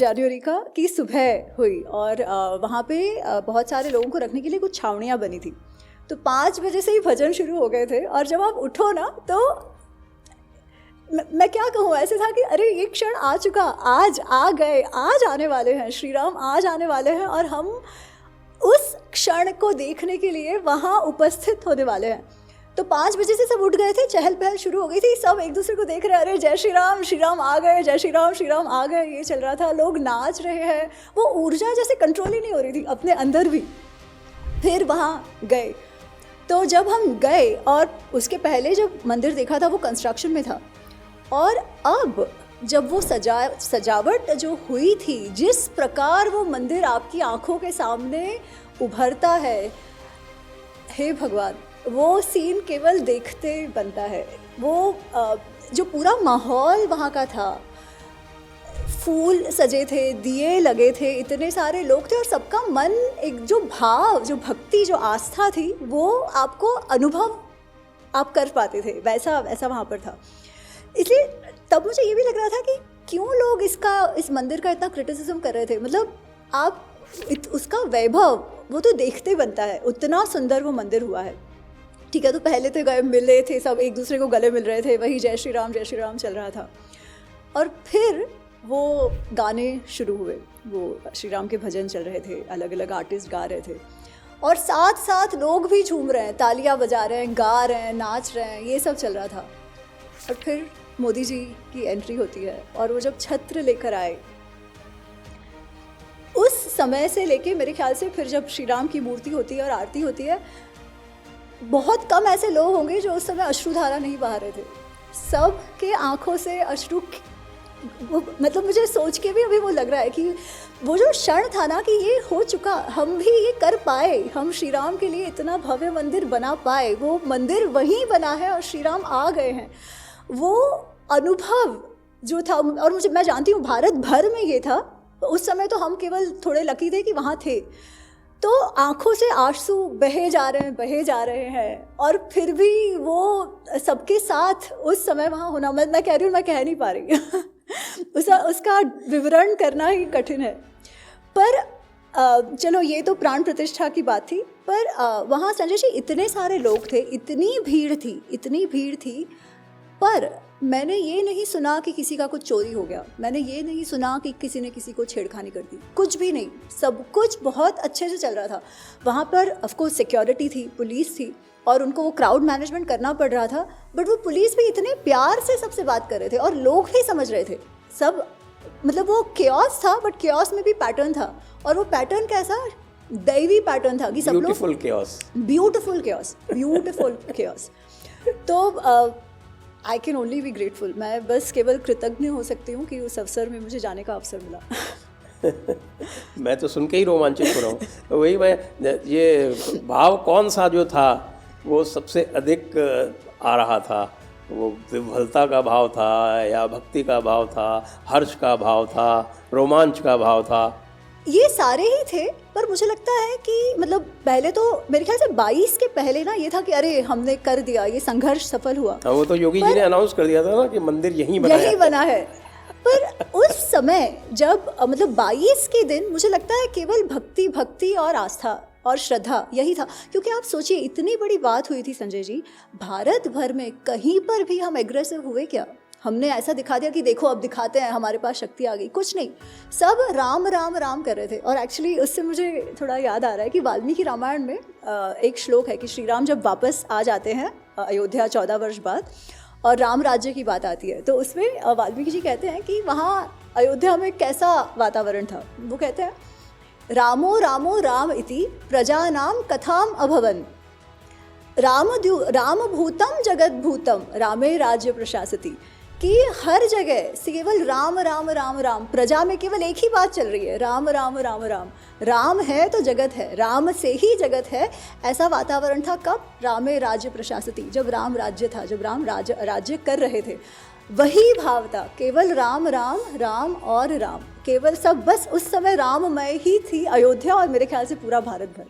जनवरी की सुबह हुई और वहाँ पे बहुत सारे लोगों को रखने के लिए कुछ छावनियाँ बनी थी। तो 5 बजे से ही भजन शुरू हो गए थे और जब आप उठो ना तो मैं क्या कहूँ, ऐसे था कि अरे ये क्षण आ चुका, आज आ गए, आज आने वाले हैं श्री राम, आज आने वाले हैं और हम उस क्षण को देखने के लिए वहाँ उपस्थित होने वाले हैं। तो 5 बजे से सब उठ गए थे, चहल पहल शुरू हो गई थी, सब एक दूसरे को देख रहे हैं, अरे जय श्री राम आ गए, जय श्री राम आ गए, ये चल रहा था, लोग नाच रहे हैं। वो ऊर्जा जैसे कंट्रोल ही नहीं हो रही थी अपने अंदर भी। फिर वहाँ गए, तो जब हम गए और उसके पहले जब मंदिर देखा था वो कंस्ट्रक्शन में था, और अब जब वो सजावट जो हुई थी, जिस प्रकार वो मंदिर आपकी आंखों के सामने उभरता है, हे भगवान, वो सीन केवल देखते बनता है। वो जो पूरा माहौल वहाँ का था, फूल सजे थे, दिए लगे थे, इतने सारे लोग थे और सबका मन, एक जो भाव, जो भक्ति, जो आस्था थी, वो आपको अनुभव आप कर पाते थे, वैसा वहाँ पर था। इसलिए तब मुझे ये भी लग रहा था कि क्यों लोग इस मंदिर का इतना क्रिटिसिज्म कर रहे थे। मतलब आप उसका वैभव वो तो देखते बनता है, उतना सुंदर वो मंदिर हुआ है, ठीक है। तो पहले तो गए, मिले थे सब, एक दूसरे को गले मिल रहे थे, वही जय श्री राम चल रहा था। और फिर वो गाने शुरू हुए, वो श्री राम के भजन चल रहे थे, अलग अलग आर्टिस्ट गा रहे थे और साथ साथ लोग भी झूम रहे हैं, तालियां बजा रहे हैं, गा रहे हैं, नाच रहे हैं, ये सब चल रहा था। और फिर मोदी जी की एंट्री होती है और वो जब छत्र लेकर आए, उस समय से लेके मेरे ख्याल से फिर जब श्री राम की मूर्ति होती है और आरती होती है, बहुत कम ऐसे लोग होंगे जो उस समय अश्रुधारा नहीं बहा रहे थे। सब के आंखों से अश्रु, मतलब मुझे सोच के भी अभी वो लग रहा है कि वो जो क्षण था ना कि ये हो चुका, हम भी ये कर पाए, हम श्री राम के लिए इतना भव्य मंदिर बना पाए, वो मंदिर वहीं बना है और श्री राम आ गए हैं। वो अनुभव जो था, और मैं जानती हूँ भारत भर में ये था, उस समय तो हम केवल थोड़े लकी थे कि वहाँ थे, तो आंखों से आंसू बहे जा रहे हैं और फिर भी वो सबके साथ उस समय वहाँ होना, मैं कह रही हूँ, मैं कह नहीं पा रही उसका विवरण करना ही कठिन है। पर चलो ये तो प्राण प्रतिष्ठा की बात थी, पर वहाँ संजय जी इतने सारे लोग थे, इतनी भीड़ थी, पर मैंने ये नहीं सुना कि किसी का कुछ चोरी हो गया, मैंने ये नहीं सुना कि किसी ने किसी को छेड़खानी कर दी, कुछ भी नहीं। सब कुछ बहुत अच्छे से चल रहा था। वहाँ पर ऑफकोर्स सिक्योरिटी थी, पुलिस थी और उनको वो क्राउड मैनेजमेंट करना पड़ रहा था, बट वो पुलिस भी इतने प्यार से सबसे बात कर रहे थे और लोग भी समझ रहे थे सब। मतलब वो केओस था, बट केओस में भी पैटर्न था, और वो पैटर्न कैसा, दैवी पैटर्न था कि सब लोग ब्यूटिफुल केओस। तो I can only be grateful. मैं बस केवल कृतज्ञ हो सकती हूँ कि उस अवसर में मुझे जाने का अवसर मिला। मैं तो सुन के ही रोमांचित हो रहा हूँ। वही मैं, ये भाव कौन सा जो था वो सबसे अधिक आ रहा था, वो विह्वलता का भाव था या भक्ति का भाव था, हर्ष का भाव था, रोमांच का भाव था? ये सारे ही थे, पर मुझे लगता है कि मतलब पहले तो मेरे ख्याल से 22 के पहले ना ये था कि अरे हमने कर दिया, ये संघर्ष सफल हुआ। वो तो योगी जी ने अनाउंस कर दिया था ना कि मंदिर यहीं बना है। पर उस समय जब मतलब 22 के दिन मुझे लगता है केवल भक्ति और आस्था और श्रद्धा यही था। क्योंकि आप सोचिए, इतनी बड़ी बात हुई थी संजय जी, भारत भर में कहीं पर भी हम एग्रेसिव हुए क्या? हमने ऐसा दिखा दिया कि देखो अब दिखाते हैं, हमारे पास शक्ति आ गई, कुछ नहीं। सब राम कर रहे थे। और एक्चुअली उससे मुझे थोड़ा याद आ रहा है कि वाल्मीकि रामायण में एक श्लोक है कि श्री राम जब वापस आ जाते हैं अयोध्या 14 वर्ष बाद और राम राज्य की बात आती है, तो उसमें वाल्मीकि जी कहते हैं कि वहाँ अयोध्या में कैसा वातावरण था। वो कहते हैं, रामो राम इति प्रजानाम कथाम अभवन, राम भूतम जगत भूतम रामे राज्य प्रशासति। कि हर जगह केवल राम, प्रजा में केवल एक ही बात चल रही है, राम। राम है तो जगत है, राम से ही जगत है। ऐसा वातावरण था कब? रामे राज्य प्रशासति, जब राम राज्य था, जब राम राज्य कर रहे थे, वही भाव था। केवल राम और राम, केवल सब, बस उस समय राममय ही थी अयोध्या और मेरे ख्याल से पूरा भारत भर।